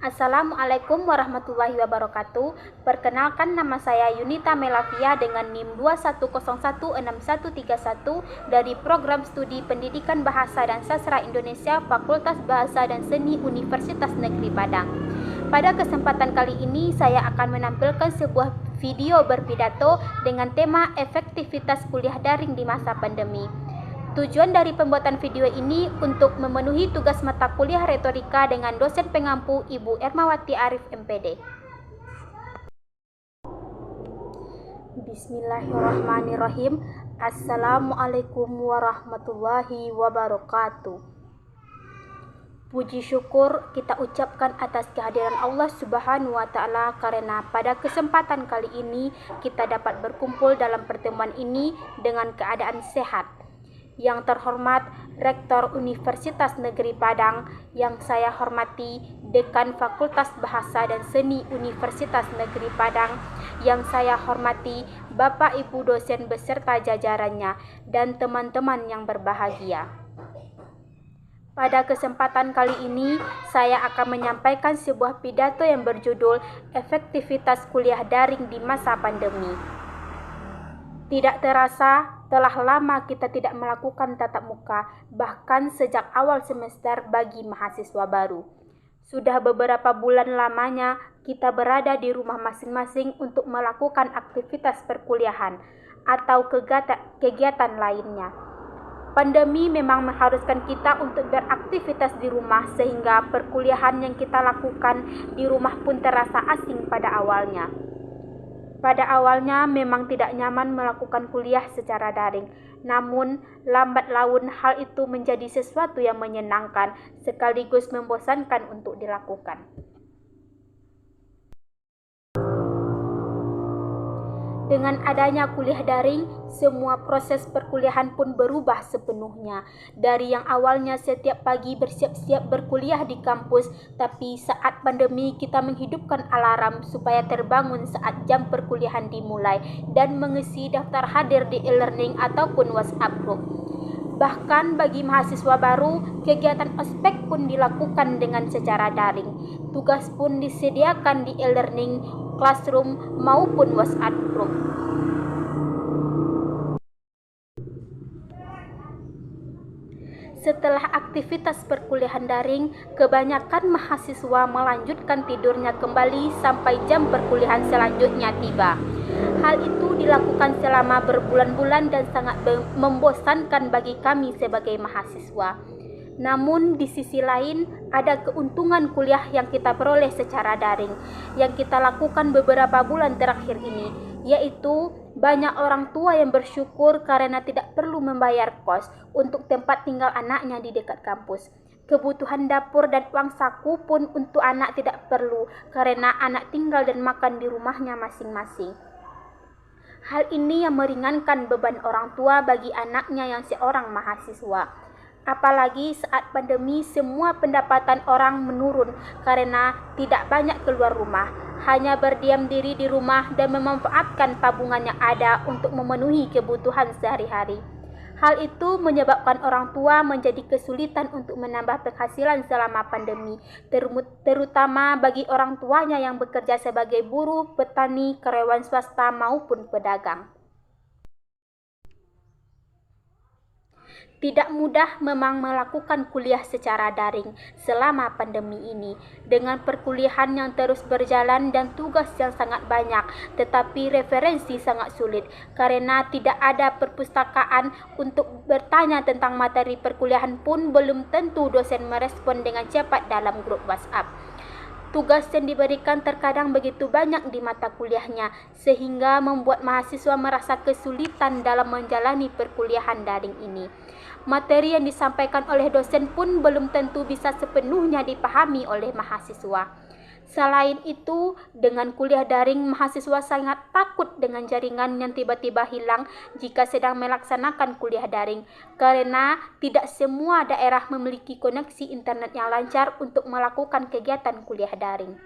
Assalamualaikum warahmatullahi wabarakatuh. Perkenalkan, nama saya Yunita Melavia dengan NIM 21016131 dari Program Studi Pendidikan Bahasa dan Sastra Indonesia Fakultas Bahasa dan Seni Universitas Negeri Padang. Pada kesempatan kali ini saya akan menampilkan sebuah video berpidato dengan tema efektivitas kuliah daring di masa pandemi. Tujuan dari pembuatan video ini untuk memenuhi tugas mata kuliah retorika dengan dosen pengampu Ibu Ermawati Arif MPD. Bismillahirrahmanirrahim. Assalamualaikum warahmatullahi wabarakatuh. Puji syukur kita ucapkan atas kehadiran Allah Subhanahu wa Ta'ala, karena pada kesempatan kali ini kita dapat berkumpul dalam pertemuan ini dengan keadaan sehat. Yang terhormat Rektor Universitas Negeri Padang, yang saya hormati Dekan Fakultas Bahasa dan Seni Universitas Negeri Padang, yang saya hormati Bapak Ibu dosen beserta jajarannya, dan teman-teman yang berbahagia. Pada kesempatan kali ini, saya akan menyampaikan sebuah pidato yang berjudul Efektivitas Kuliah Daring di Masa Pandemi. Tidak terasa, telah lama kita tidak melakukan tatap muka, bahkan sejak awal semester bagi mahasiswa baru. Sudah beberapa bulan lamanya kita berada di rumah masing-masing untuk melakukan aktivitas perkuliahan atau kegiatan lainnya. Pandemi memang mengharuskan kita untuk beraktivitas di rumah, sehingga perkuliahan yang kita lakukan di rumah pun terasa asing pada awalnya. Pada awalnya memang tidak nyaman melakukan kuliah secara daring, namun lambat laun hal itu menjadi sesuatu yang menyenangkan sekaligus membosankan untuk dilakukan. Dengan adanya kuliah daring, semua proses perkuliahan pun berubah sepenuhnya. Dari yang awalnya setiap pagi bersiap-siap berkuliah di kampus, tapi saat pandemi kita menghidupkan alarm supaya terbangun saat jam perkuliahan dimulai dan mengisi daftar hadir di e-learning ataupun WhatsApp group. Bahkan bagi mahasiswa baru, kegiatan ospek pun dilakukan dengan secara daring. Tugas pun disediakan di e-learning, classroom maupun WhatsApp group. Setelah aktivitas perkuliahan daring, kebanyakan mahasiswa melanjutkan tidurnya kembali sampai jam perkuliahan selanjutnya tiba. Hal itu dilakukan selama berbulan-bulan dan sangat membosankan bagi kami sebagai mahasiswa. Namun di sisi lain, ada keuntungan kuliah yang kita peroleh secara daring, yang kita lakukan beberapa bulan terakhir ini, yaitu banyak orang tua yang bersyukur karena tidak perlu membayar kos untuk tempat tinggal anaknya di dekat kampus. Kebutuhan dapur dan uang saku pun untuk anak tidak perlu, karena anak tinggal dan makan di rumahnya masing-masing. Hal ini yang meringankan beban orang tua bagi anaknya yang seorang mahasiswa. Apalagi saat pandemi semua pendapatan orang menurun karena tidak banyak keluar rumah, hanya berdiam diri di rumah dan memanfaatkan tabungan yang ada untuk memenuhi kebutuhan sehari-hari. Hal itu menyebabkan orang tua menjadi kesulitan untuk menambah penghasilan selama pandemi, terutama bagi orang tuanya yang bekerja sebagai buruh, petani, karyawan swasta maupun pedagang. Tidak mudah memang melakukan kuliah secara daring selama pandemi ini, dengan perkuliahan yang terus berjalan dan tugas yang sangat banyak, tetapi referensi sangat sulit karena tidak ada perpustakaan untuk bertanya tentang materi perkuliahan pun belum tentu dosen merespon dengan cepat dalam grup WhatsApp. Tugas yang diberikan terkadang begitu banyak di mata kuliahnya, sehingga membuat mahasiswa merasa kesulitan dalam menjalani perkuliahan daring ini. Materi yang disampaikan oleh dosen pun belum tentu bisa sepenuhnya dipahami oleh mahasiswa. Selain itu, dengan kuliah daring, mahasiswa sangat takut dengan jaringan yang tiba-tiba hilang jika sedang melaksanakan kuliah daring, karena tidak semua daerah memiliki koneksi internet yang lancar untuk melakukan kegiatan kuliah daring.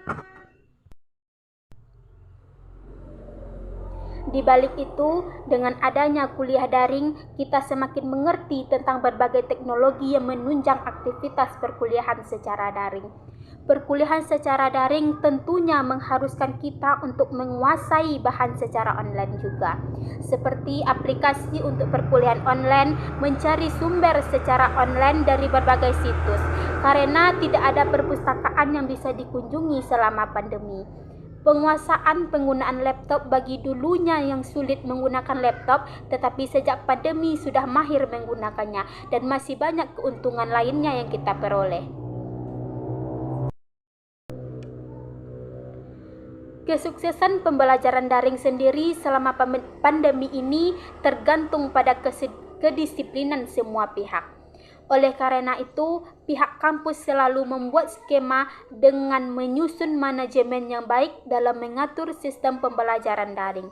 Di balik itu, dengan adanya kuliah daring, kita semakin mengerti tentang berbagai teknologi yang menunjang aktivitas perkuliahan secara daring. Perkuliahan secara daring tentunya mengharuskan kita untuk menguasai bahan secara online juga, seperti aplikasi untuk perkuliahan online, mencari sumber secara online dari berbagai situs, karena tidak ada perpustakaan yang bisa dikunjungi selama pandemi. Penguasaan penggunaan laptop bagi dulunya yang sulit menggunakan laptop, tetapi sejak pandemi sudah mahir menggunakannya, dan masih banyak keuntungan lainnya yang kita peroleh. Kesuksesan pembelajaran daring sendiri selama pandemi ini tergantung pada kedisiplinan semua pihak. Oleh karena itu, pihak kampus selalu membuat skema dengan menyusun manajemen yang baik dalam mengatur sistem pembelajaran daring.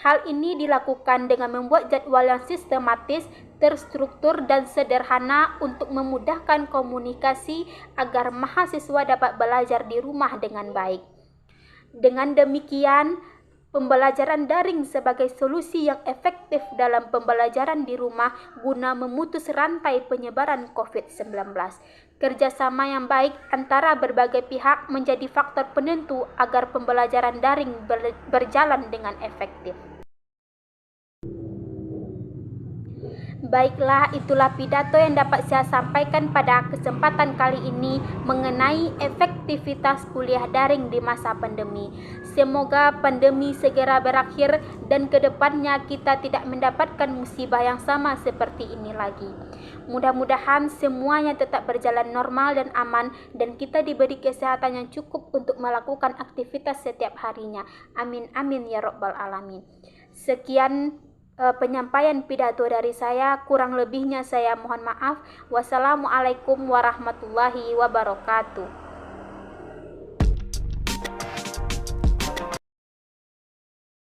Hal ini dilakukan dengan membuat jadwal yang sistematis, terstruktur, dan sederhana untuk memudahkan komunikasi agar mahasiswa dapat belajar di rumah dengan baik. Dengan demikian, pembelajaran daring sebagai solusi yang efektif dalam pembelajaran di rumah guna memutus rantai penyebaran COVID-19. Kerjasama yang baik antara berbagai pihak menjadi faktor penentu agar pembelajaran daring berjalan dengan efektif. Baiklah, itulah pidato yang dapat saya sampaikan pada kesempatan kali ini mengenai efektivitas kuliah daring di masa pandemi. Semoga pandemi segera berakhir dan kedepannya kita tidak mendapatkan musibah yang sama seperti ini lagi. Mudah-mudahan semuanya tetap berjalan normal dan aman dan kita diberi kesehatan yang cukup untuk melakukan aktivitas setiap harinya. Amin amin ya rabbal alamin. Sekian penyampaian pidato dari saya, kurang lebihnya saya mohon maaf. Wassalamualaikum warahmatullahi wabarakatuh.